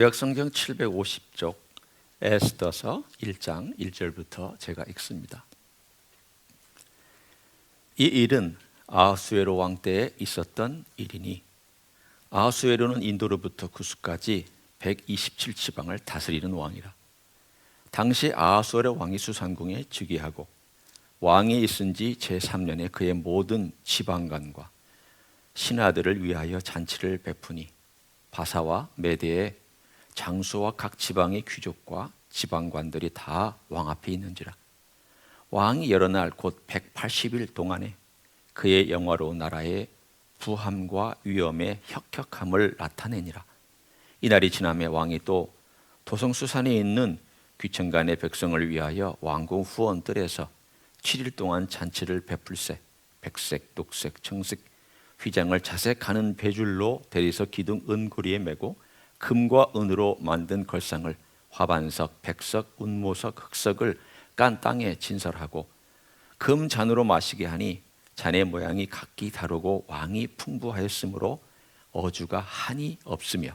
구약성경 750쪽 에스더서 1장 1절부터 제가 읽습니다. 이 일은 아하수에로 왕 때에 있었던 일이니 아하수에로는 인도로부터 구스까지 127지방을 다스리는 왕이라. 당시 아하수에로 왕이 수산궁에 즉위하고 왕이 있은 지 제3년에 그의 모든 지방관과 신하들을 위하여 잔치를 베푸니 바사와 메대의 장수와 각 지방의 귀족과 지방관들이 다 왕 앞에 있는지라. 왕이 여러 날 곧 180일 동안에 그의 영화로운 나라의 부함과 위엄의 혁혁함을 나타내니라. 이날이 지나매 왕이 또 도성수산에 있는 귀천간의 백성을 위하여 왕궁 후원들에서 7일 동안 잔치를 베풀세 백색, 녹색, 청색 휘장을 자색하는 배줄로 대리석 기둥 은고리에 메고 금과 은으로 만든 걸상을 화반석, 백석, 운모석, 흑석을 깐 땅에 진설하고 금 잔으로 마시게 하니 잔의 모양이 각기 다르고 왕이 풍부하였으므로 어주가 한이 없으며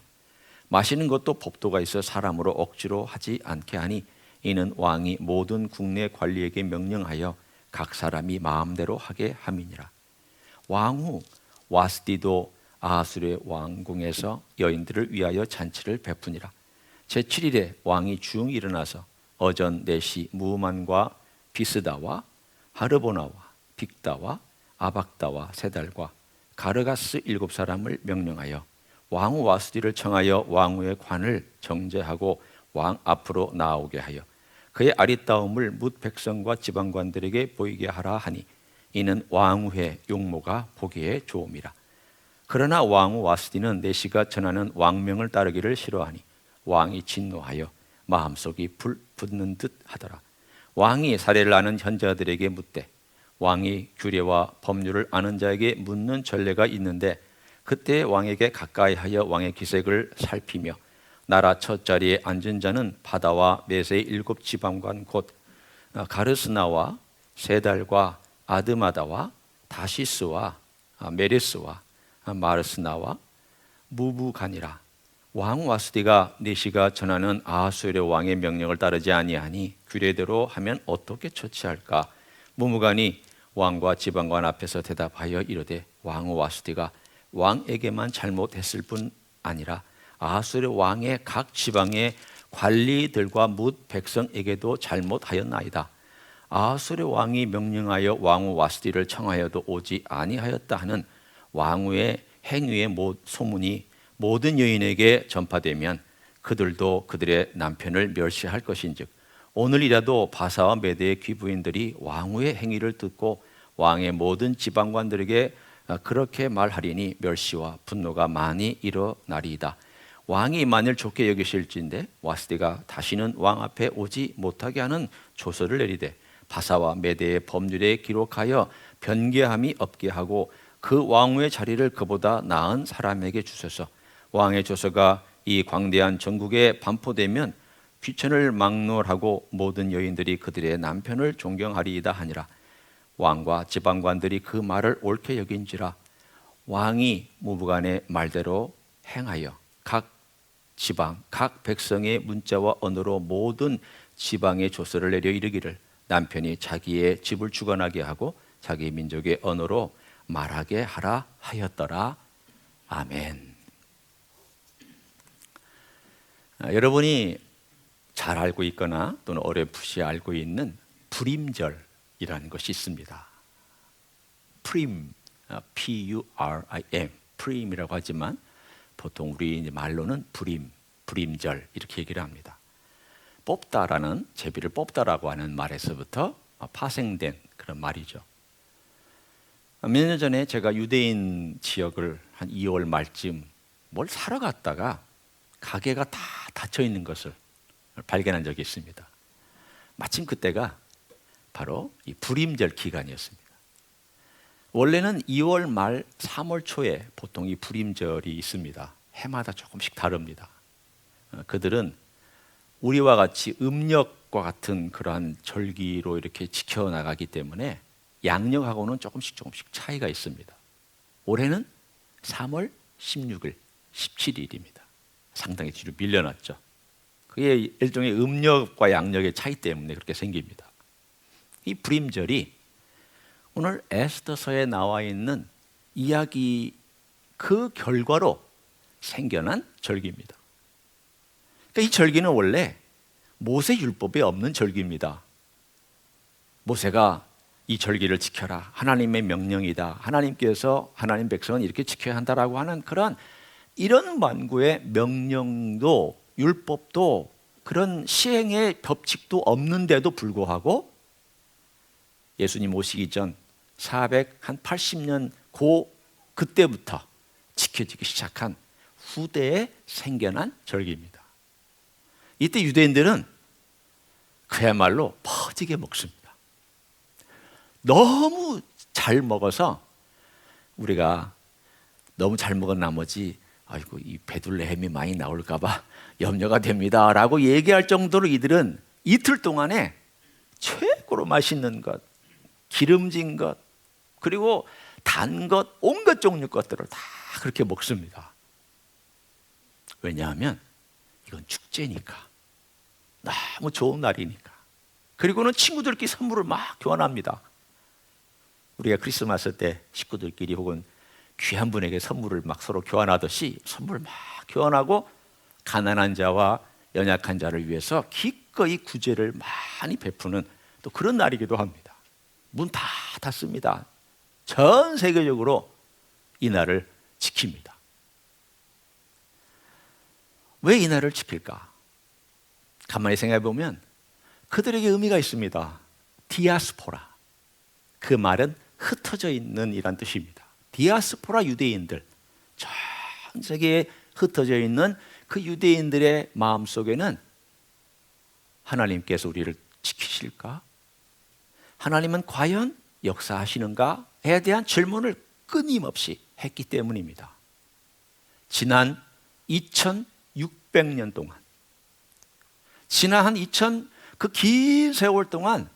마시는 것도 법도가 있어 사람으로 억지로 하지 않게 하니 이는 왕이 모든 국내 관리에게 명령하여 각 사람이 마음대로 하게 함이니라. 왕후 와스디도 아하수르의 왕궁에서 여인들을 위하여 잔치를 베푸니라. 제7일에 왕이 중히 일어나서 어전 네시 무만과 비스다와 하르보나와 빅다와 아박다와 세달과 가르가스 7사람을 명령하여 왕후 와스디를 청하여 왕후의 관을 정제하고 왕 앞으로 나오게 하여 그의 아리따움을 뭇 백성과 지방관들에게 보이게 하라 하니 이는 왕후의 용모가 보기에 좋음이라. 그러나 왕후 와스디는 네시가 전하는 왕명을 따르기를 싫어하니 왕이 진노하여 마음속이 불 붙는 듯 하더라. 왕이 사례를 아는 현자들에게 묻되 왕이 규례와 법률을 아는 자에게 묻는 전례가 있는데 그때 왕에게 가까이하여 왕의 기색을 살피며 나라 첫 자리에 앉은 자는 바다와 메세의 7지방관 곧 가르스나와 세달과 아드마다와 다시스와 메레스와 마르스나와 무부간이라. 왕 와스디가 네시가 전하는 아하수에로 왕의 명령을 따르지 아니하니 규례대로 하면 어떻게 처치할까? 무무간이 왕과 지방관 앞에서 대답하여 이르되 왕 와스디가 왕에게만 잘못했을 뿐 아니라 아하수에로 왕의 각 지방의 관리들과 뭇 백성에게도 잘못하였나이다. 아하수에로 왕이 명령하여 왕후 와스디를 청하여도 오지 아니하였다 하는 왕후의 행위의 소문이 모든 여인에게 전파되면 그들도 그들의 남편을 멸시할 것인즉 오늘이라도 바사와 메대의 귀부인들이 왕후의 행위를 듣고 왕의 모든 지방관들에게 그렇게 말하리니 멸시와 분노가 많이 일어나리이다. 왕이 만일 좋게 여기실진데 와스디가 다시는 왕 앞에 오지 못하게 하는 조서를 내리되 바사와 메대의 법률에 기록하여 변개함이 없게 하고 그 왕후의 자리를 그보다 나은 사람에게 주소서. 왕의 조서가 이 광대한 전국에 반포되면 귀천을 막론하고 모든 여인들이 그들의 남편을 존경하리이다 하니라. 왕과 지방관들이 그 말을 옳게 여긴지라. 왕이 무부간의 말대로 행하여 각 지방 각 백성의 문자와 언어로 모든 지방의 조서를 내려 이르기를 남편이 자기의 집을 주관하게 하고 자기 민족의 언어로 말하게 하라 하였더라. 아멘. 여러분이 잘 알고 있거나 또는 어렴풋이 알고 있는 불임절이라는 것이 있습니다. 프림, P-U-R-I-M, 프림이라고 하지만 보통 우리 말로는 불임절 이렇게 얘기를 합니다. 뽑다라는 제비를 뽑다라고 하는 말에서부터 파생된 그런 말이죠. 몇 년 전에 제가 유대인 지역을 한 2월 말쯤 뭘 사러 갔다가 가게가 다 닫혀 있는 것을 발견한 적이 있습니다. 마침 그때가 바로 이 불임절 기간이었습니다. 원래는 2월 말 3월 초에 보통 이 불임절이 있습니다. 해마다 조금씩 다릅니다. 그들은 우리와 같이 음력과 같은 그러한 절기로 이렇게 지켜나가기 때문에 양력하고는 조금씩 차이가 있습니다. 올해는 3월 16일, 17일입니다. 상당히 뒤로 밀려났죠. 그게 일종의 음력과 양력의 차이 때문에 그렇게 생깁니다. 이 불임절이 오늘 에스더서에 나와 있는 이야기 그 결과로 생겨난 절기입니다. 그러니까 이 절기는 원래 모세 율법에 없는 절기입니다. 모세가 이 절기를 지켜라, 하나님의 명령이다, 하나님께서 하나님 백성은 이렇게 지켜야 한다라고 하는 그런 이런 만구의 명령도 율법도 그런 시행의 법칙도 없는데도 불구하고 예수님 오시기 전 480년 그때부터 지켜지기 시작한 후대에 생겨난 절기입니다. 이때 유대인들은 그야말로 퍼지게 먹습니다. 너무 잘 먹어서 우리가 너무 잘 먹은 나머지 아이고 이 베들레헴이 많이 나올까 봐 염려가 됩니다 라고 얘기할 정도로 이들은 이틀 동안에 최고로 맛있는 것, 기름진 것, 그리고 단 것, 온갖 종류 것들을 다 그렇게 먹습니다. 왜냐하면 이건 축제니까, 너무 좋은 날이니까. 그리고는 친구들끼리 선물을 막 교환합니다. 우리가 크리스마스 때 식구들끼리 혹은 귀한 분에게 선물을 막 서로 교환하듯이 선물을 막 교환하고 가난한 자와 연약한 자를 위해서 기꺼이 구제를 많이 베푸는 또 그런 날이기도 합니다. 문 다 닫습니다. 전 세계적으로 이 날을 지킵니다. 왜 이 날을 지킬까? 가만히 생각해 보면 그들에게 의미가 있습니다. 디아스포라. 그 말은 흩어져 있는 이란 뜻입니다. 디아스포라 유대인들, 전 세계에 흩어져 있는 그 유대인들의 마음속에는 하나님께서 우리를 지키실까? 하나님은 과연 역사하시는가에 대한 질문을 끊임없이 했기 때문입니다. 지난 2600년 동안, 지난 한 그 긴 세월 동안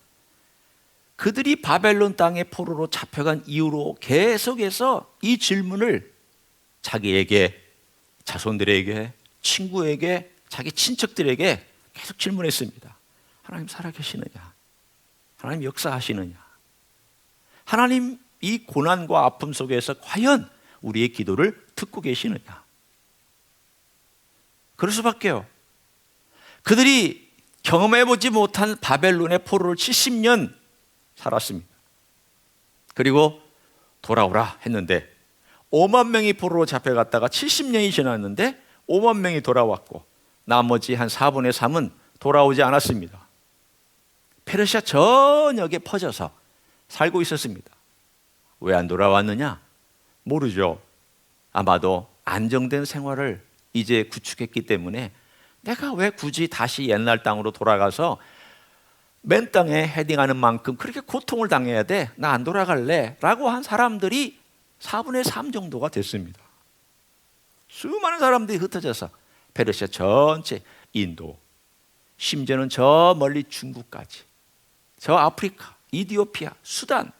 그들이 바벨론 땅의 포로로 잡혀간 이후로 계속해서 이 질문을 자기에게, 자손들에게, 친구에게, 자기 친척들에게 계속 질문했습니다. 하나님 살아계시느냐? 하나님 역사하시느냐? 하나님 이 고난과 아픔 속에서 과연 우리의 기도를 듣고 계시느냐? 그럴 수밖에요. 그들이 경험해보지 못한 바벨론의 포로를 70년 살았습니다. 그리고 돌아오라 했는데 5만 명이 포로로 잡혀갔다가 70년이 지났는데 5만 명이 돌아왔고 나머지 한 4분의 3은 돌아오지 않았습니다. 페르시아 전역에 퍼져서 살고 있었습니다. 왜 안 돌아왔느냐? 모르죠. 아마도 안정된 생활을 이제 구축했기 때문에 내가 왜 굳이 다시 옛날 땅으로 돌아가서 맨 땅에 헤딩하는 만큼 그렇게 고통을 당해야 돼? 나 안 돌아갈래 라고 한 사람들이 4분의 3 정도가 됐습니다. 수많은 사람들이 흩어져서 페르시아 전체, 인도, 심지어는 저 멀리 중국까지, 저 아프리카, 이디오피아, 수단,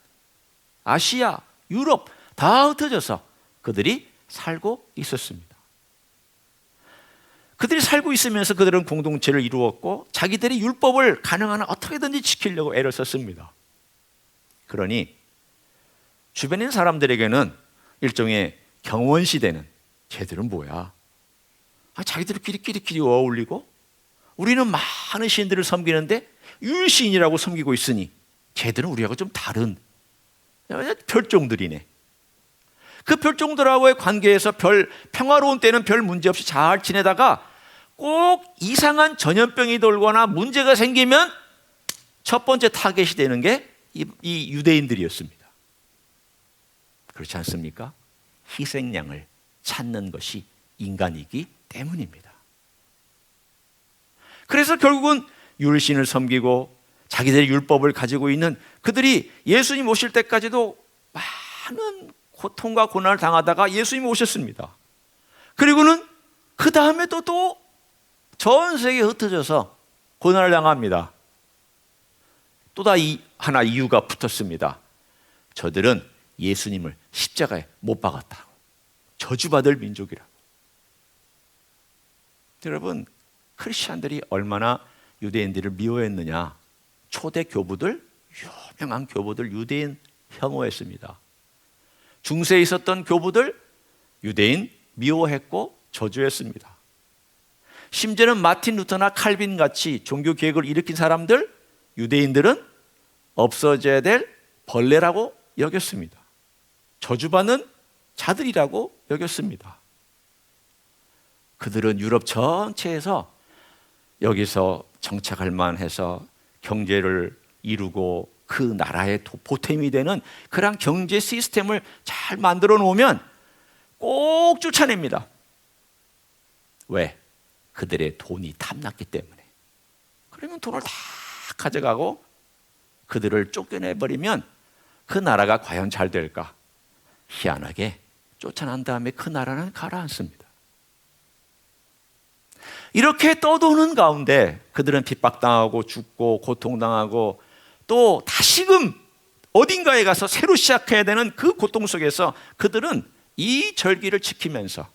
아시아, 유럽 다 흩어져서 그들이 살고 있었습니다. 그들이 살고 있으면서 그들은 공동체를 이루었고 자기들의 율법을 가능한 한 어떻게든지 지키려고 애를 썼습니다. 그러니 주변에 있는 사람들에게는 일종의 경원시대는 쟤들은 뭐야? 자기들끼리 어울리고 우리는 많은 신들을 섬기는데 율신이라고 섬기고 있으니 쟤들은 우리하고 좀 다른 별종들이네. 그 별종들하고의 관계에서 평화로운 때는 별 문제 없이 잘 지내다가 꼭 이상한 전염병이 돌거나 문제가 생기면 첫 번째 타겟이 되는 게 이 유대인들이었습니다. 그렇지 않습니까? 희생양을 찾는 것이 인간이기 때문입니다. 그래서 결국은 율신을 섬기고 자기들의 율법을 가지고 있는 그들이 예수님 오실 때까지도 많은 고통과 고난을 당하다가 예수님이 오셨습니다. 그리고는 그 다음에도 또 전 세계에 흩어져서 고난을 당합니다. 또 하나 이유가 붙었습니다. 저들은 예수님을 십자가에 못 박았다고, 저주받을 민족이라고. 여러분, 크리스천들이 얼마나 유대인들을 미워했느냐. 초대 교부들, 유명한 교부들 유대인 혐오했습니다. 중세에 있었던 교부들 유대인 미워했고 저주했습니다. 심지어는 마틴 루터나 칼빈 같이 종교 개혁을 일으킨 사람들, 유대인들은 없어져야 될 벌레라고 여겼습니다. 저주받는 자들이라고 여겼습니다. 그들은 유럽 전체에서 여기서 정착할 만해서 경제를 이루고 그 나라의 보탬이 되는 그런 경제 시스템을 잘 만들어 놓으면 꼭 쫓아냅니다. 왜? 그들의 돈이 탐났기 때문에. 그러면 돈을 다 가져가고 그들을 쫓겨내버리면 그 나라가 과연 잘 될까? 희한하게 쫓아난 다음에 그 나라는 가라앉습니다. 이렇게 떠도는 가운데 그들은 핍박당하고 죽고 고통당하고 또 다시금 어딘가에 가서 새로 시작해야 되는 그 고통 속에서 그들은 이 절기를 지키면서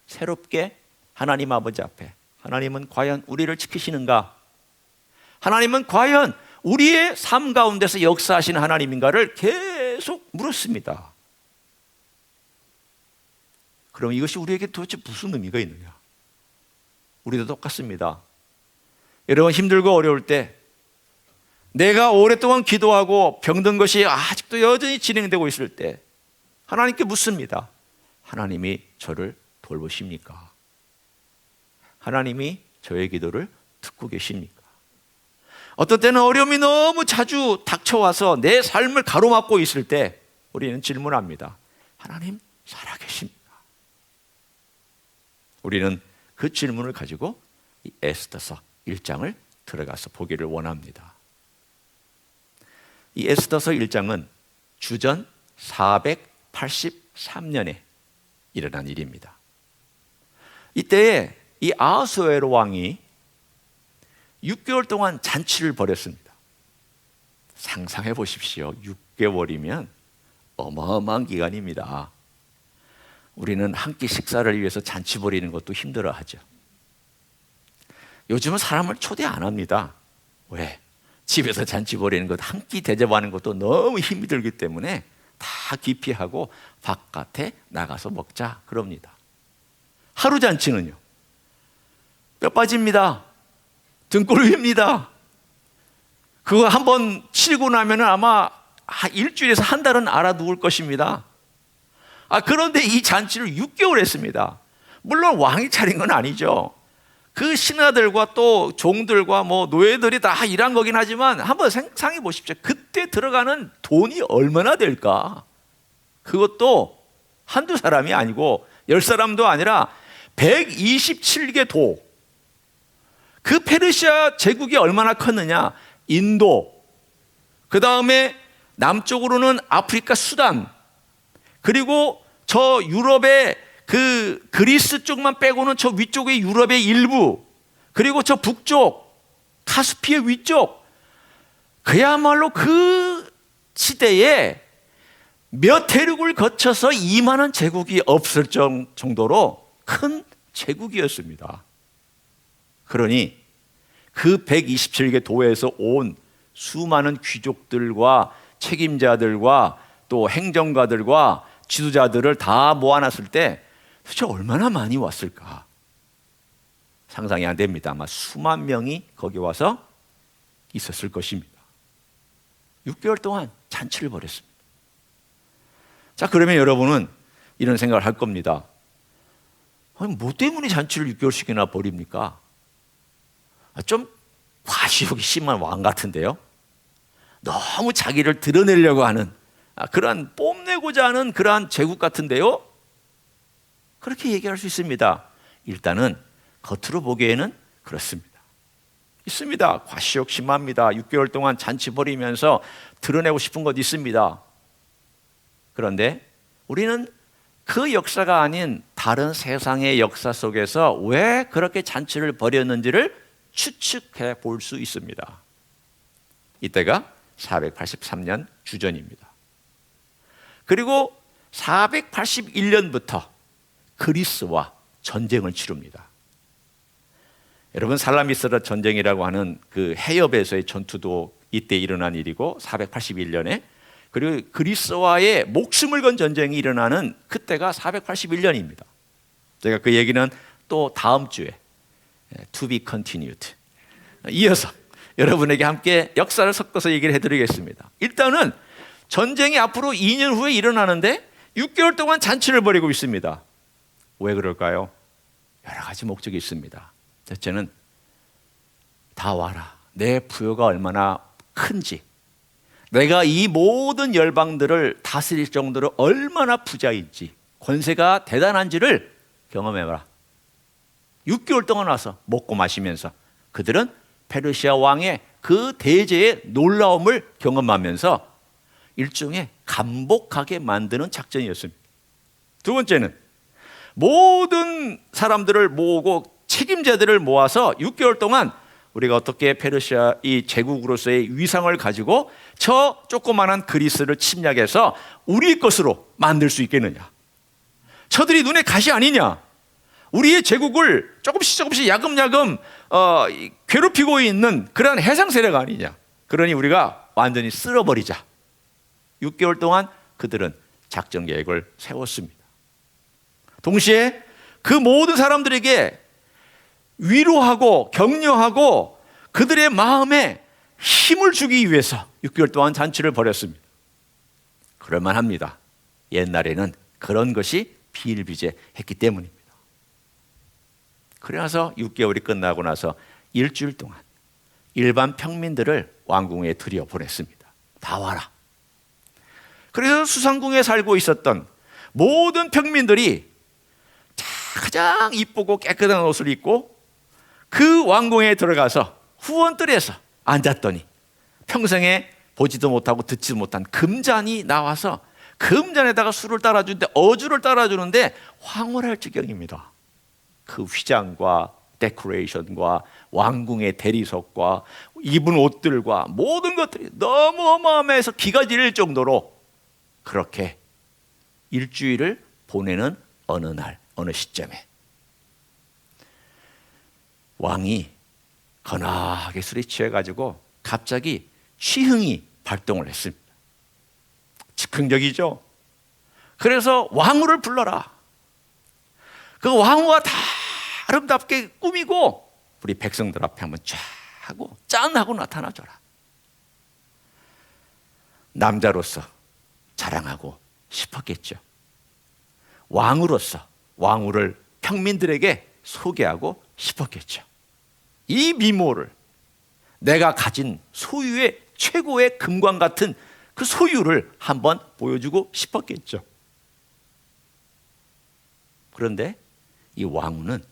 새롭게 하나님 아버지 앞에, 하나님은 과연 우리를 지키시는가? 하나님은 과연 우리의 삶 가운데서 역사하시는 하나님인가를 계속 물었습니다. 그럼 이것이 우리에게 도대체 무슨 의미가 있느냐? 우리도 똑같습니다. 여러분, 힘들고 어려울 때 내가 오랫동안 기도하고 병든 것이 아직도 여전히 진행되고 있을 때 하나님께 묻습니다. 하나님이 저를 돌보십니까? 하나님이 저의 기도를 듣고 계십니까? 어떤 때는 어려움이 너무 자주 닥쳐와서 내 삶을 가로막고 있을 때 우리는 질문합니다. 하나님 살아계십니까? 우리는 그 질문을 가지고 이 에스더서 1장을 들어가서 보기를 원합니다. 이 에스더서 1장은 주전 483년에 일어난 일입니다. 이때에 이 아하수에로 왕이 6개월 동안 잔치를 벌였습니다. 상상해 보십시오. 6개월이면 어마어마한 기간입니다. 우리는 한 끼 식사를 위해서 잔치 벌이는 것도 힘들어하죠. 요즘은 사람을 초대 안 합니다. 왜? 집에서 잔치 벌이는 것, 한 끼 대접하는 것도 너무 힘이 들기 때문에 다 기피하고 바깥에 나가서 먹자 그럽니다. 하루 잔치는요, 뼈 빠집니다. 등골 휩니다. 그거 한번 치고 나면 아마 일주일에서 한 달은 알아 누울 것입니다. 그런데 이 잔치를 6개월 했습니다. 물론 왕이 차린 건 아니죠. 그 신하들과 또 종들과 노예들이 다 일한 거긴 하지만 한번 상상해 보십시오. 그때 들어가는 돈이 얼마나 될까? 그것도 한두 사람이 아니고 10사람도 아니라 127개 도. 그 페르시아 제국이 얼마나 컸느냐? 인도, 그 다음에 남쪽으로는 아프리카 수단, 그리고 저 유럽의 그 그리스 쪽만 빼고는 저 위쪽의 유럽의 일부, 그리고 저 북쪽 카스피의 위쪽, 그야말로 그 시대에 몇 대륙을 거쳐서 이만한 제국이 없을 정도로 큰 제국이었습니다. 그러니 그 127개 도에서 온 수많은 귀족들과 책임자들과 또 행정가들과 지도자들을 다 모아놨을 때 도대체 얼마나 많이 왔을까? 상상이 안 됩니다. 아마 수만 명이 거기 와서 있었을 것입니다. 6개월 동안 잔치를 벌였습니다. 자, 그러면 여러분은 이런 생각을 할 겁니다. 뭐 때문에 잔치를 6개월씩이나 벌입니까? 좀 과시욕이 심한 왕 같은데요. 너무 자기를 드러내려고 하는 그러한 뽐내고자 하는 그러한 제국 같은데요. 그렇게 얘기할 수 있습니다. 일단은 겉으로 보기에는 그렇습니다. 있습니다. 과시욕 심합니다. 6개월 동안 잔치 벌이면서 드러내고 싶은 것 있습니다. 그런데 우리는 그 역사가 아닌 다른 세상의 역사 속에서 왜 그렇게 잔치를 벌였는지를 추측해 볼 수 있습니다. 이때가 483년 주전입니다. 그리고 481년부터 그리스와 전쟁을 치릅니다. 여러분, 살라미스라 전쟁이라고 하는 그 해협에서의 전투도 이때 일어난 일이고 481년에, 그리고 그리스와의 목숨을 건 전쟁이 일어나는 그때가 481년입니다. 제가 그 얘기는 또 다음 주에 to be continued 이어서 여러분에게 함께 역사를 섞어서 얘기를 해드리겠습니다. 일단은 전쟁이 앞으로 2년 후에 일어나는데 6개월 동안 잔치를 벌이고 있습니다. 왜 그럴까요? 여러 가지 목적이 있습니다. 첫째는 다 와라, 내 부여가 얼마나 큰지, 내가 이 모든 열방들을 다스릴 정도로 얼마나 부자인지, 권세가 대단한지를 경험해봐라. 6개월 동안 와서 먹고 마시면서 그들은 페르시아 왕의 그 대제의 놀라움을 경험하면서 일종의 감복하게 만드는 작전이었습니다. 두 번째는 모든 사람들을 모으고 책임자들을 모아서 6개월 동안 우리가 어떻게 페르시아 이 제국으로서의 위상을 가지고 저 조그만한 그리스를 침략해서 우리 것으로 만들 수 있겠느냐. 저들이 눈에 가시 아니냐. 우리의 제국을 조금씩 야금야금 괴롭히고 있는 그런 해상 세력 아니냐. 그러니 우리가 완전히 쓸어버리자. 6개월 동안 그들은 작전 계획을 세웠습니다. 동시에 그 모든 사람들에게 위로하고 격려하고 그들의 마음에 힘을 주기 위해서 6개월 동안 잔치를 벌였습니다. 그럴만합니다. 옛날에는 그런 것이 비일비재했기 때문입니다. 그래서 6개월이 끝나고 나서 일주일 동안 일반 평민들을 왕궁에 들여보냈습니다. 다 와라. 그래서 수상궁에 살고 있었던 모든 평민들이 가장 이쁘고 깨끗한 옷을 입고 그 왕궁에 들어가서 후원뜰에서 앉았더니 평생에 보지도 못하고 듣지도 못한 금잔이 나와서 금잔에다가 술을 따라주는데, 어주를 따라주는데 황홀할 지경입니다. 그 휘장과 데코레이션과 왕궁의 대리석과 입은 옷들과 모든 것들이 너무 어마어마해서 기가 질릴 정도로 그렇게 일주일을 보내는 어느 날, 어느 시점에 왕이 거나하게 술에 취해가지고 갑자기 취흥이 발동을 했습니다. 즉흥적이죠. 그래서 왕후를 불러라. 그 왕후가 다 아름답게 꾸미고 우리 백성들 앞에 한번 쫙 하고 짠 하고 나타나줘라. 남자로서 자랑하고 싶었겠죠. 왕으로서 왕후를 평민들에게 소개하고 싶었겠죠. 이 미모를, 내가 가진 소유의 최고의 금광 같은 그 소유를 한번 보여주고 싶었겠죠. 그런데 이 왕후는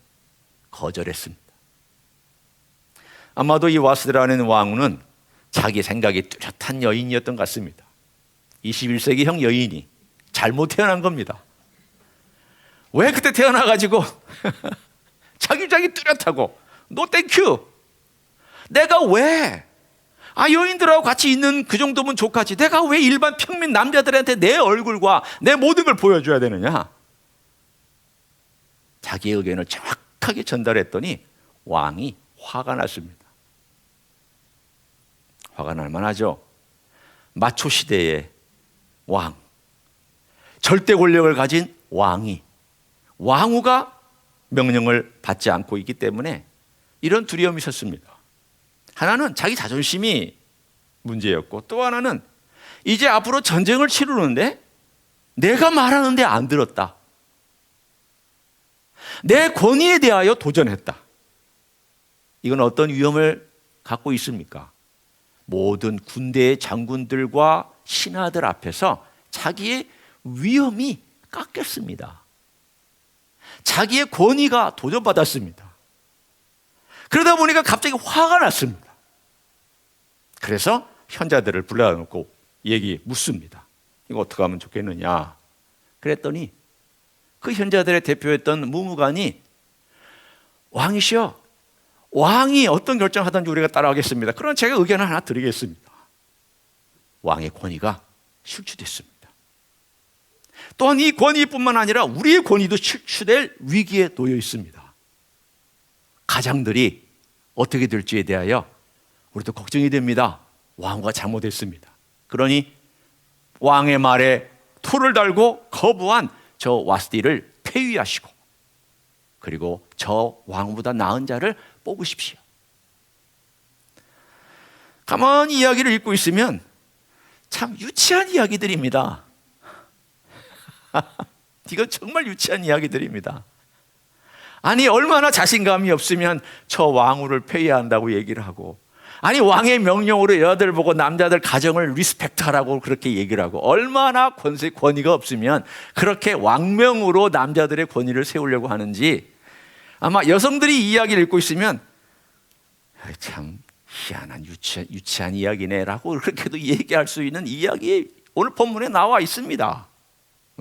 거절했습니다. 아마도 이 와스데라는 왕후는 자기 생각이 뚜렷한 여인이었던 것 같습니다. 21세기형 여인이 잘못 태어난 겁니다. 왜 그때 태어나가지고 자기 뚜렷하고 노 땡큐, 내가 왜 여인들하고 같이 있는 그 정도면 좋겠지, 내가 왜 일반 평민 남자들한테 내 얼굴과 내 모든 걸 보여줘야 되느냐. 자기의 의견을 정확하게 전달했더니 왕이 화가 났습니다. 화가 날 만하죠. 마초 시대의 왕, 절대 권력을 가진 왕이 왕후가 명령을 받지 않고 있기 때문에 이런 두려움이 있었습니다. 하나는 자기 자존심이 문제였고, 또 하나는 이제 앞으로 전쟁을 치르는데 내가 말하는데 안 들었다. 내 권위에 대하여 도전했다. 이건 어떤 위험을 갖고 있습니까? 모든 군대의 장군들과 신하들 앞에서 자기의 위엄이 깎였습니다. 자기의 권위가 도전받았습니다. 그러다 보니까 갑자기 화가 났습니다. 그래서 현자들을 불러놓고 묻습니다. 이거 어떻게 하면 좋겠느냐. 그랬더니 그 현자들의 대표였던 무무관이, 왕이시여, 왕이 어떤 결정하든지 우리가 따라가겠습니다. 그럼 제가 의견을 하나 드리겠습니다. 왕의 권위가 실추됐습니다. 또한 이 권위뿐만 아니라 우리의 권위도 실추될 위기에 놓여 있습니다. 가장들이 어떻게 될지에 대하여 우리도 걱정이 됩니다. 왕후가 잘못했습니다. 그러니 왕의 말에 토를 달고 거부한 저 와스디를 폐위하시고, 그리고 저 왕보다 나은 자를 뽑으십시오. 가만히 이야기를 읽고 있으면 참 유치한 이야기들입니다. 이건 정말 유치한 이야기들입니다. 아니, 얼마나 자신감이 없으면 저 왕후를 폐위한다고 얘기를 하고, 아니 왕의 명령으로 여자들 보고 남자들 가정을 리스펙트하라고 그렇게 얘기를 하고, 얼마나 권위가 없으면 그렇게 왕명으로 남자들의 권위를 세우려고 하는지, 아마 여성들이 이 이야기를 읽고 있으면 참 희한한 유치한 이야기네 라고 그렇게도 얘기할 수 있는 이야기 오늘 본문에 나와 있습니다.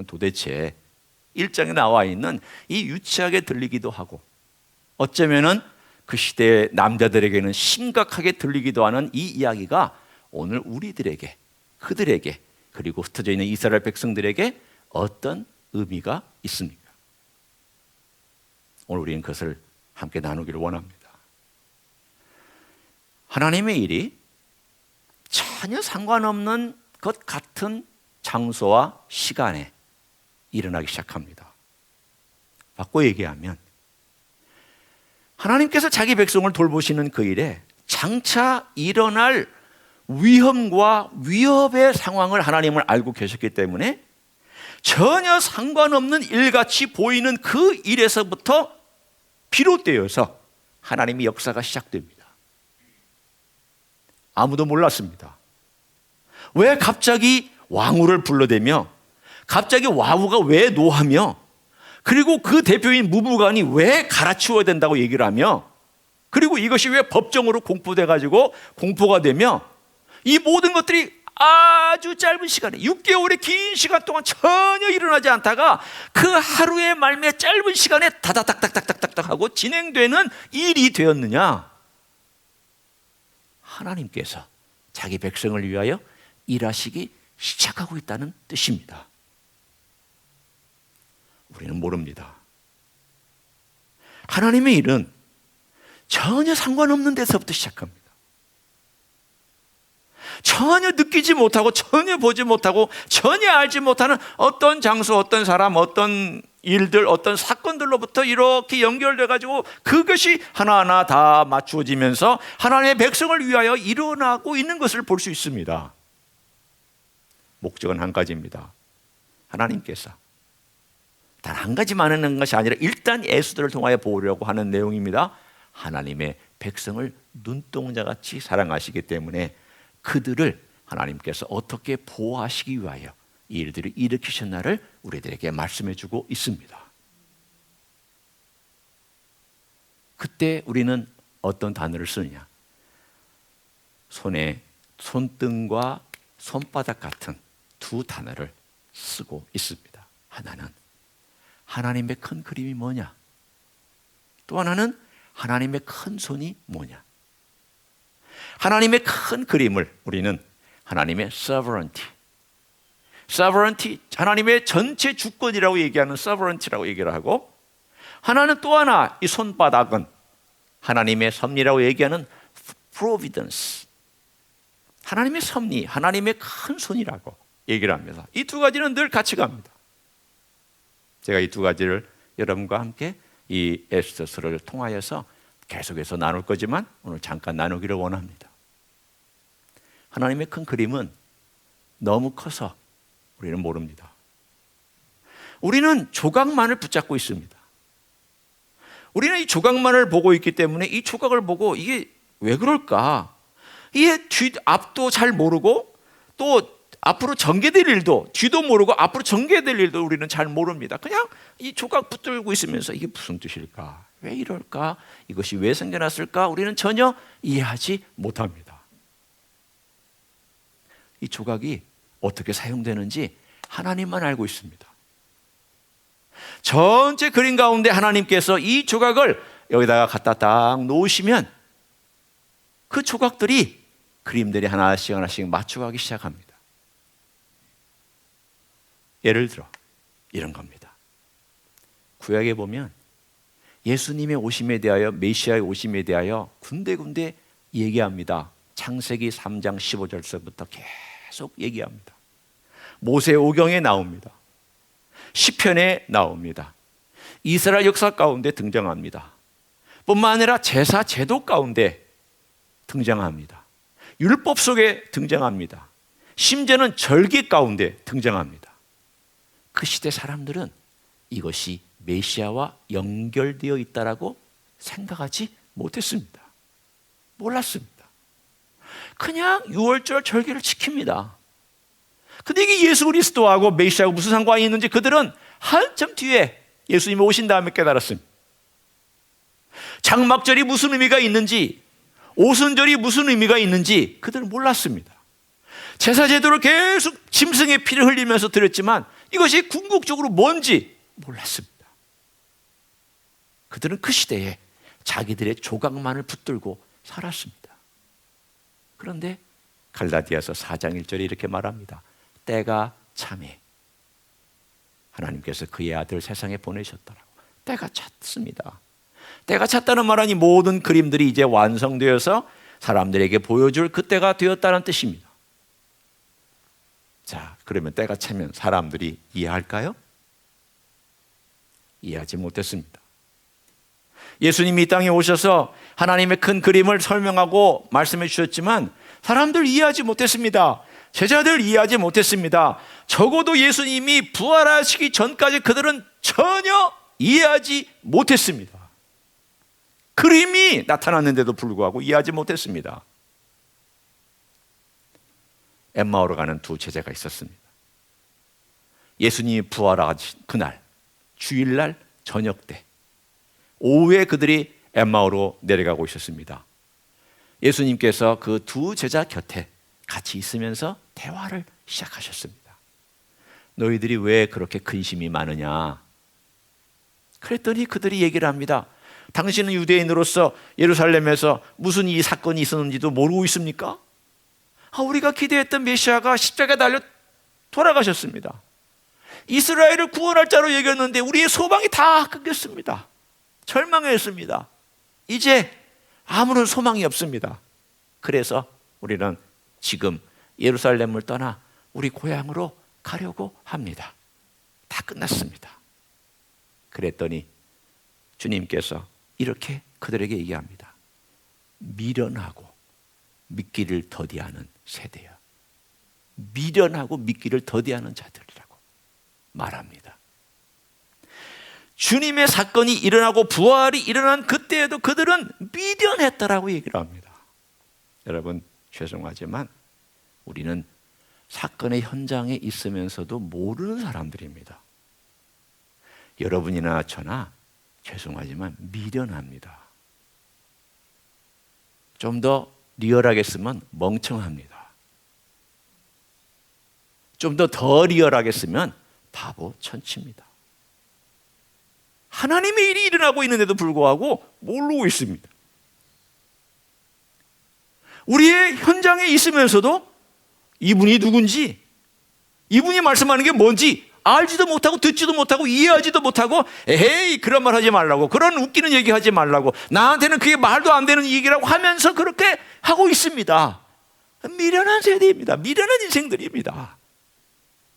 도대체 1장에 나와 있는 이 유치하게 들리기도 하고, 어쩌면은 그 시대의 남자들에게는 심각하게 들리기도 하는 이 이야기가 오늘 우리들에게, 그들에게, 그리고 흩어져 있는 이스라엘 백성들에게 어떤 의미가 있습니까? 오늘 우리는 그것을 함께 나누기를 원합니다. 하나님의 일이 전혀 상관없는 것 같은 장소와 시간에 일어나기 시작합니다. 바꿔 얘기하면 하나님께서 자기 백성을 돌보시는 그 일에 장차 일어날 위험과 위협의 상황을 하나님을 알고 계셨기 때문에 전혀 상관없는 일같이 보이는 그 일에서부터 비롯되어서 하나님의 역사가 시작됩니다. 아무도 몰랐습니다. 왜 갑자기 왕후를 불러대며, 갑자기 와우가 왜 노하며, 그리고 그 대표인 무부간이 왜 갈아치워야 된다고 얘기를 하며, 그리고 이것이 왜 법정으로 공포가 되며, 이 모든 것들이 아주 짧은 시간에 6개월의 긴 시간 동안 전혀 일어나지 않다가 그 하루의 말미에 짧은 시간에 다다닥닥닥닥닥 하고 진행되는 일이 되었느냐? 하나님께서 자기 백성을 위하여 일하시기 시작하고 있다는 뜻입니다. 우리는 모릅니다. 하나님의 일은 전혀 상관없는 데서부터 시작합니다. 전혀 느끼지 못하고, 전혀 보지 못하고, 전혀 알지 못하는 어떤 장소, 어떤 사람, 어떤 일들, 어떤 사건들로부터 이렇게 연결돼 가지고 그것이 하나하나 다 맞추어지면서 하나님의 백성을 위하여 일어나고 있는 것을 볼 수 있습니다. 목적은 한 가지입니다. 하나님께서 단 한 가지만 하는 것이 아니라 일단 예수들을 통하여 보려고 하는 내용입니다. 하나님의 백성을 눈동자같이 사랑하시기 때문에 그들을 하나님께서 어떻게 보호하시기 위하여 이 일들을 일으키셨나를 우리들에게 말씀해 주고 있습니다. 그때 우리는 어떤 단어를 쓰느냐? 손등과 손바닥 같은 두 단어를 쓰고 있습니다. 하나는 하나님의 큰 그림이 뭐냐? 또 하나는 하나님의 큰 손이 뭐냐? 하나님의 큰 그림을 우리는 하나님의 sovereignty, 하나님의 전체 주권이라고 얘기하는 sovereignty라고 얘기를 하고, 하나는 또 하나, 이 손바닥은 하나님의 섭리라고 얘기하는 providence, 하나님의 섭리, 하나님의 큰 손이라고 얘기를 합니다. 이 두 가지는 늘 같이 갑니다. 제가 이 두 가지를 여러분과 함께 이 에스더서를 통하여서 계속해서 나눌 거지만 오늘 잠깐 나누기를 원합니다. 하나님의 큰 그림은 너무 커서 우리는 모릅니다. 우리는 조각만을 붙잡고 있습니다. 우리는 이 조각만을 보고 있기 때문에 이 조각을 보고 이게 왜 그럴까? 이게 앞도 잘 모르고, 또 앞으로 전개될 일도, 뒤도 모르고 앞으로 전개될 일도 우리는 잘 모릅니다. 그냥 이 조각 붙들고 있으면서 이게 무슨 뜻일까? 왜 이럴까? 이것이 왜 생겨났을까? 우리는 전혀 이해하지 못합니다. 이 조각이 어떻게 사용되는지 하나님만 알고 있습니다. 전체 그림 가운데 하나님께서 이 조각을 여기다가 갖다 딱 놓으시면 그 조각들이, 그림들이 하나씩 하나씩 맞춰가기 시작합니다. 예를 들어 이런 겁니다. 구약에 보면 예수님의 오심에 대하여, 메시아의 오심에 대하여 군데군데 얘기합니다. 창세기 3장 15절서부터 계속 얘기합니다. 모세오경에 나옵니다. 시편에 나옵니다. 이스라엘 역사 가운데 등장합니다. 뿐만 아니라 제사 제도 가운데 등장합니다. 율법 속에 등장합니다. 심지어는 절기 가운데 등장합니다. 그 시대 사람들은 이것이 메시아와 연결되어 있다라고 생각하지 못했습니다. 몰랐습니다. 그냥 유월절 절기를 지킵니다. 근데 이게 예수 그리스도하고 메시아하고 무슨 상관이 있는지 그들은 한참 뒤에 예수님이 오신 다음에 깨달았습니다. 장막절이 무슨 의미가 있는지, 오순절이 무슨 의미가 있는지 그들은 몰랐습니다. 제사 제도를 계속 짐승의 피를 흘리면서 드렸지만 이것이 궁극적으로 뭔지 몰랐습니다. 그들은 그 시대에 자기들의 조각만을 붙들고 살았습니다. 그런데 갈라디아서 4장 1절에 이렇게 말합니다. 때가 참에 하나님께서 그의 아들 세상에 보내셨더라고. 때가 찼습니다. 때가 찼다는 말은 이 모든 그림들이 이제 완성되어서 사람들에게 보여줄 그때가 되었다는 뜻입니다. 자, 그러면 때가 차면 사람들이 이해할까요? 이해하지 못했습니다. 예수님이 이 땅에 오셔서 하나님의 큰 그림을 설명하고 말씀해 주셨지만 사람들 이해하지 못했습니다. 제자들 이해하지 못했습니다. 적어도 예수님이 부활하시기 전까지 그들은 전혀 이해하지 못했습니다. 그림이 나타났는데도 불구하고 이해하지 못했습니다. 엠마오로 가는 두 제자가 있었습니다. 예수님이 부활하신 그날 주일날 저녁 때 오후에 그들이 엠마오로 내려가고 있었습니다. 예수님께서 그 두 제자 곁에 같이 있으면서 대화를 시작하셨습니다. 너희들이 왜 그렇게 근심이 많으냐? 그랬더니 그들이 얘기를 합니다. 당신은 유대인으로서 예루살렘에서 무슨 이 사건이 있었는지도 모르고 있습니까? 우리가 기대했던 메시아가 십자가에 달려 돌아가셨습니다. 이스라엘을 구원할 자로 여겼는데 우리의 소망이 다 끊겼습니다. 절망했습니다. 이제 아무런 소망이 없습니다. 그래서 우리는 지금 예루살렘을 떠나 우리 고향으로 가려고 합니다. 다 끝났습니다. 그랬더니 주님께서 이렇게 그들에게 얘기합니다. 미련하고 믿기를 더디하는 세대야. 미련하고 믿기를 더디하는 자들이라고 말합니다. 주님의 사건이 일어나고 부활이 일어난 그때에도 그들은 미련했다라고 얘기를 합니다. 여러분, 죄송하지만 우리는 사건의 현장에 있으면서도 모르는 사람들입니다. 여러분이나 저나 죄송하지만 미련합니다. 좀 더 리얼하게 쓰면 멍청합니다. 좀 더 리얼하게 쓰면 바보 천치입니다. 하나님의 일이 일어나고 있는데도 불구하고 모르고 있습니다. 우리의 현장에 있으면서도 이분이 누군지, 이분이 말씀하는 게 뭔지 알지도 못하고 듣지도 못하고 이해하지도 못하고 에헤이 그런 말 하지 말라고, 그런 웃기는 얘기 하지 말라고, 나한테는 그게 말도 안 되는 얘기라고 하면서 그렇게 하고 있습니다. 미련한 세대입니다. 미련한 인생들입니다.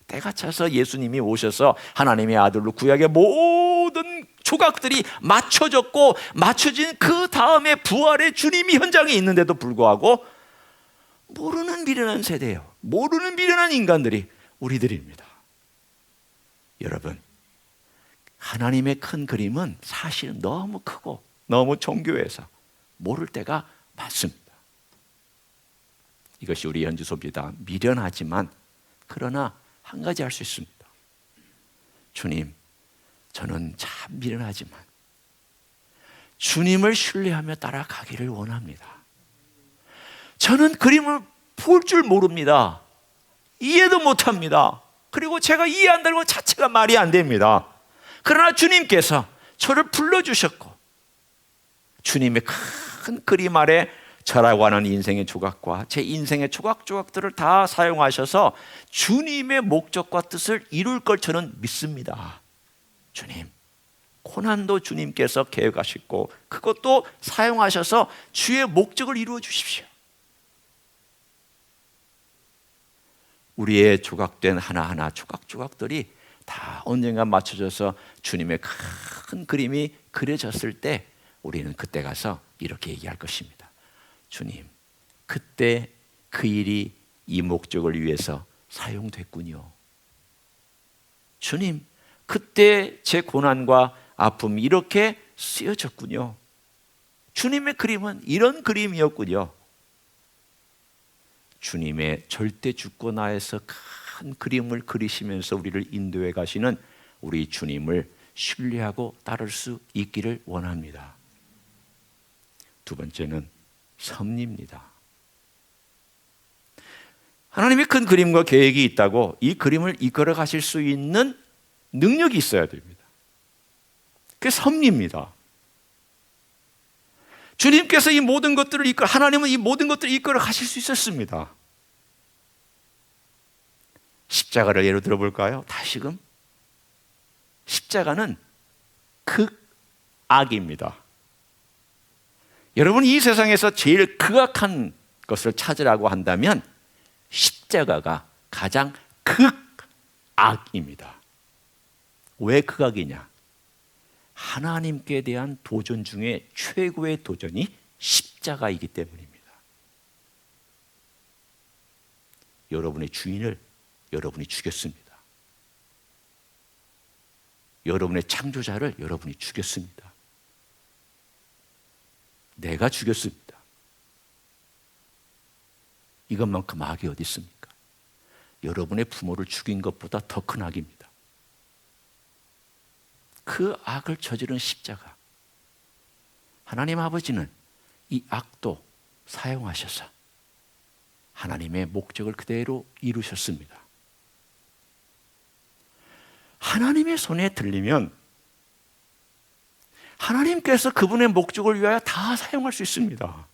때가 차서 예수님이 오셔서 하나님의 아들로 구약의 모든 조각들이 맞춰졌고 맞춰진 그 다음에 부활의 주님이 현장에 있는데도 불구하고 모르는 미련한 세대예요. 모르는 미련한 인간들이 우리들입니다. 여러분, 하나님의 큰 그림은 사실 너무 크고 너무 정교해서 모를 때가 많습니다. 이것이 우리 연주소입니다. 미련하지만 그러나 한 가지 할 수 있습니다. 주님, 저는 참 미련하지만 주님을 신뢰하며 따라가기를 원합니다. 저는 그림을 볼 줄 모릅니다. 이해도 못합니다. 그리고 제가 이해한다는 것 자체가 말이 안 됩니다. 그러나 주님께서 저를 불러주셨고 주님의 큰 그림 아래 저라고 하는 인생의 조각과 제 인생의 조각조각들을 다 사용하셔서 주님의 목적과 뜻을 이룰 걸 저는 믿습니다. 주님, 고난도 주님께서 계획하시고 그것도 사용하셔서 주의 목적을 이루어 주십시오. 우리의 조각된 하나하나 조각조각들이 다 언젠가 맞춰져서 주님의 큰 그림이 그려졌을 때 우리는 그때 가서 이렇게 얘기할 것입니다. 주님, 그때 그 일이 이 목적을 위해서 사용됐군요. 주님, 그때 제 고난과 아픔이 이렇게 쓰여졌군요. 주님의 그림은 이런 그림이었군요. 주님의 절대 주권하에서 큰 그림을 그리시면서 우리를 인도해 가시는 우리 주님을 신뢰하고 따를 수 있기를 원합니다. 두 번째는 섭리입니다. 하나님의 큰 그림과 계획이 있다고 이 그림을 이끌어 가실 수 있는 능력이 있어야 됩니다. 그게 섭리입니다. 주님께서 이 모든 것들을 하나님은 이 모든 것들을 이끌어 가실 수 있었습니다. 십자가를 예로 들어볼까요? 다시금 십자가는 극악입니다. 여러분, 이 세상에서 제일 극악한 것을 찾으라고 한다면 십자가가 가장 극악입니다. 왜 극악이냐? 하나님께 대한 도전 중에 최고의 도전이 십자가이기 때문입니다. 여러분의 주인을 여러분이 죽였습니다. 여러분의 창조자를 여러분이 죽였습니다. 내가 죽였습니다. 이것만큼 악이 어디 있습니까? 여러분의 부모를 죽인 것보다 더 큰 악입니다. 그 악을 저지른 십자가, 하나님 아버지는 이 악도 사용하셔서 하나님의 목적을 그대로 이루셨습니다. 하나님의 손에 들리면 하나님께서 그분의 목적을 위하여 다 사용할 수 있습니다.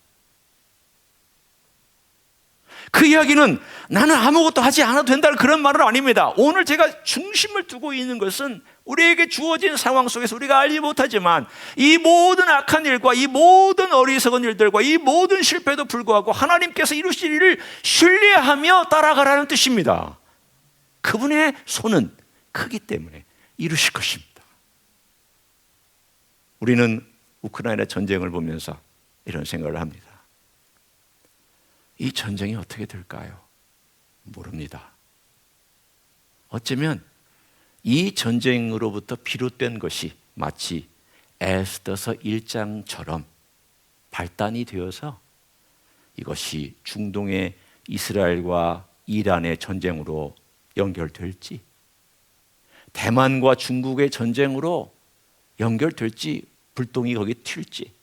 그 이야기는 나는 아무것도 하지 않아도 된다는 그런 말은 아닙니다. 오늘 제가 중심을 두고 있는 것은 우리에게 주어진 상황 속에서 우리가 알지 못하지만 이 모든 악한 일과 이 모든 어리석은 일들과 이 모든 실패도 불구하고 하나님께서 이루실 일을 신뢰하며 따라가라는 뜻입니다. 그분의 손은 크기 때문에 이루실 것입니다. 우리는 우크라이나 전쟁을 보면서 이런 생각을 합니다. 이 전쟁이 어떻게 될까요? 모릅니다. 어쩌면 이 전쟁으로부터 비롯된 것이 마치 에스더서 1장처럼 발단이 되어서 이것이 중동의 이스라엘과 이란의 전쟁으로 연결될지, 대만과 중국의 전쟁으로 연결될지, 불똥이 거기 튈지,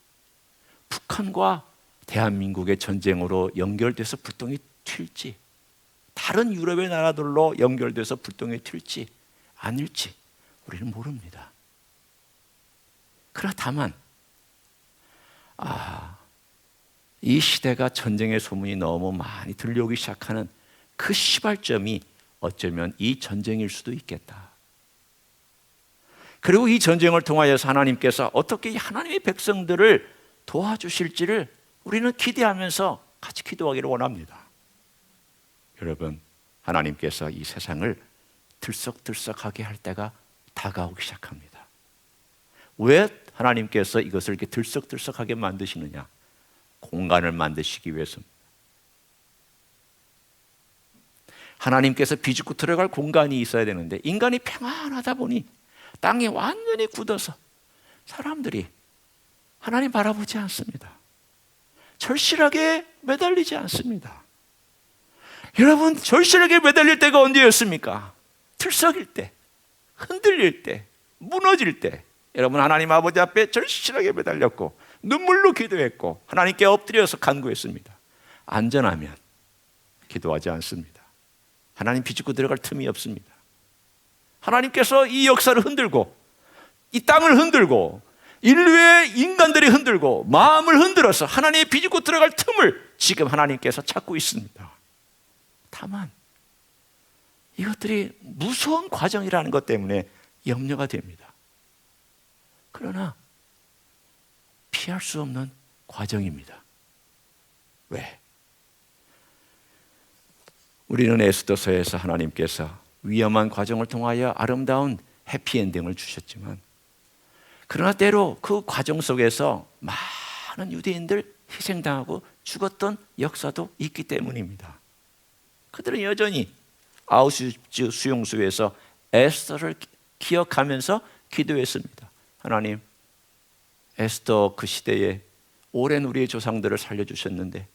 북한과 대한민국의 전쟁으로 연결돼서 불똥이 튈지, 다른 유럽의 나라들로 연결돼서 불똥이 튈지 아닐지 우리는 모릅니다. 그러나 다만 이 시대가 전쟁의 소문이 너무 많이 들려오기 시작하는 그 시발점이 어쩌면 이 전쟁일 수도 있겠다. 그리고 이 전쟁을 통하여서 하나님께서 어떻게 하나님의 백성들을 도와주실지를 우리는 기대하면서 같이 기도하기를 원합니다. 여러분, 하나님께서 이 세상을 들썩들썩하게 할 때가 다가오기 시작합니다. 왜 하나님께서 이것을 이렇게 들썩들썩하게 만드시느냐? 공간을 만드시기 위해서입니다. 하나님께서 비집고 들어갈 공간이 있어야 되는데 인간이 평안하다 보니 땅이 완전히 굳어서 사람들이 하나님 바라보지 않습니다. 절실하게 매달리지 않습니다. 여러분, 절실하게 매달릴 때가 언제였습니까? 들썩일 때, 흔들릴 때, 무너질 때. 여러분, 하나님 아버지 앞에 절실하게 매달렸고 눈물로 기도했고 하나님께 엎드려서 간구했습니다. 안전하면 기도하지 않습니다. 하나님 비집고 들어갈 틈이 없습니다. 하나님께서 이 역사를 흔들고 이 땅을 흔들고 인류의 인간들이 흔들고 마음을 흔들어서 하나님의 비집고 들어갈 틈을 지금 하나님께서 찾고 있습니다. 다만 이것들이 무서운 과정이라는 것 때문에 염려가 됩니다. 그러나 피할 수 없는 과정입니다. 왜? 우리는 에스더서에서 하나님께서 위험한 과정을 통하여 아름다운 해피엔딩을 주셨지만, 그러나 때로 그 과정 속에서 많은 유대인들 희생당하고 죽었던 역사도 있기 때문입니다. 그들은 여전히 아우슈비츠 수용소에서 에스더를 기억하면서 기도했습니다. 하나님, 에스더 그 시대에 오랜 우리의 조상들을 살려주셨는데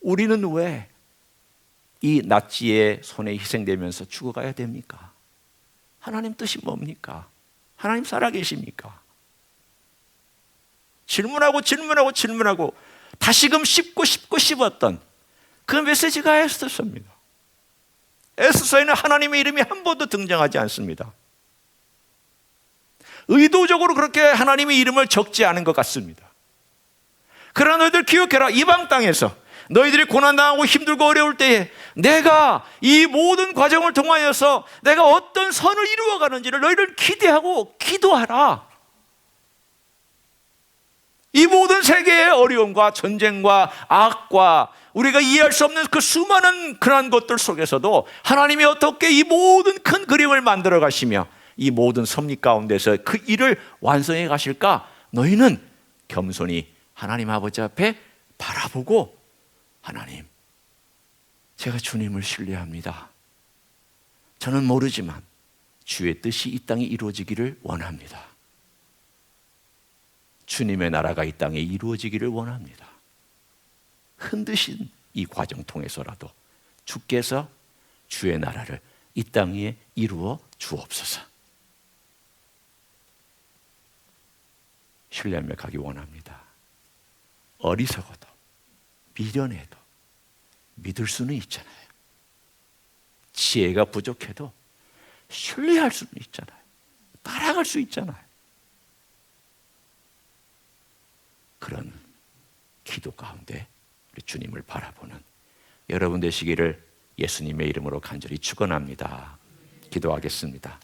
우리는 왜 이 나치의 손에 희생되면서 죽어가야 됩니까? 하나님 뜻이 뭡니까? 하나님 살아계십니까? 질문하고 다시금 씹고 씹었던 그 메시지가 에스더서입니다. 에스더서에는 하나님의 이름이 한 번도 등장하지 않습니다. 의도적으로 그렇게 하나님의 이름을 적지 않은 것 같습니다. 그러나 너희들 기억해라. 이방 땅에서 너희들이 고난당하고 힘들고 어려울 때에 내가 이 모든 과정을 통하여서 내가 어떤 선을 이루어가는지를 너희들 기대하고 기도하라. 이 모든 세계의 어려움과 전쟁과 악과 우리가 이해할 수 없는 그 수많은 그러한 것들 속에서도 하나님이 어떻게 이 모든 큰 그림을 만들어 가시며 이 모든 섭리 가운데서 그 일을 완성해 가실까? 너희는 겸손히 하나님 아버지 앞에 바라보고, 하나님, 제가 주님을 신뢰합니다. 저는 모르지만 주의 뜻이 이 땅에 이루어지기를 원합니다. 주님의 나라가 이 땅에 이루어지기를 원합니다. 힘드신 이 과정 통해서라도 주께서 주의 나라를 이 땅에 이루어 주옵소서. 신뢰하며 가기 원합니다. 어리석어도 미련해도 믿을 수는 있잖아요. 지혜가 부족해도 신뢰할 수는 있잖아요. 따라갈 수 있잖아요. 그런 기도 가운데 우리 주님을 바라보는 여러분 되시기를 예수님의 이름으로 간절히 축원합니다. 기도하겠습니다.